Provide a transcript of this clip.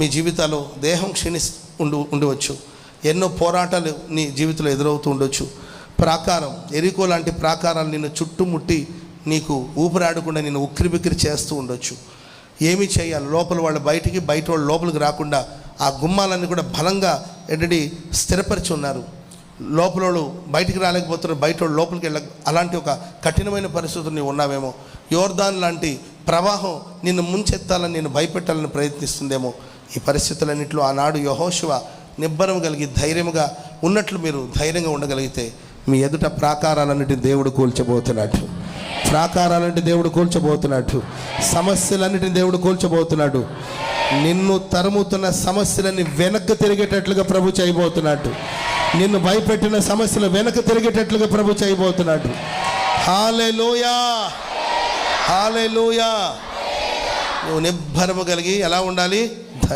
మీ జీవితాల్లో దేహం ఉండవచ్చు, ఎన్నో పోరాటాలు నీ జీవితంలో ఎదురవుతూ ఉండొచ్చు. ప్రాకారం, ఎరికో లాంటి ప్రాకారాలు నిన్ను చుట్టుముట్టి నీకు ఊపిరాడకుండా నిన్ను ఉక్కిరిబిక్కిరి చేస్తూ ఉండొచ్చు. ఏమి చేయాలి? లోపల వాళ్ళు బయటికి, బయట వాళ్ళు లోపలికి రాకుండా ఆ గుమ్మాలన్నీ కూడా బలంగా స్థిరపరిచి ఉన్నారు. లోపల వాళ్ళు బయటికి రాలేకపోతున్నారు, బయట వాళ్ళు లోపలికి అలాంటి ఒక కఠినమైన పరిస్థితులు నీవు ఉన్నావేమో. యోర్దాన్ లాంటి ప్రవాహం నిన్ను ముంచెత్తాలని, నిన్ను భయపెట్టాలని ప్రయత్నిస్తుందేమో. ఈ పరిస్థితులన్నింటిలో ఆనాడు యెహోషువ నిబ్బరం కలిగి ధైర్యంగా ఉన్నట్లు మీరు ధైర్యంగా ఉండగలిగితే మీ ఎదుట ప్రాకారాలన్నిటిని దేవుడు కూల్చబోతున్నాడు. ప్రాకారాలంటే దేవుడు కూల్చబోతున్నాడు. సమస్యలన్నిటిని దేవుడు కూల్చబోతున్నాడు. నిన్ను తరుముతున్న సమస్యలన్నీ వెనక్కి తిరిగేటట్లుగా ప్రభు చేయబోతున్నాడు. నిన్ను భయపెట్టిన సమస్యలు వెనక్కి తిరిగేటట్లుగా ప్రభు చేయబోతున్నాడు. హల్లెలూయా, హల్లెలూయా. నువ్వు నిబ్బరము కలిగి ఎలా ఉండాలి?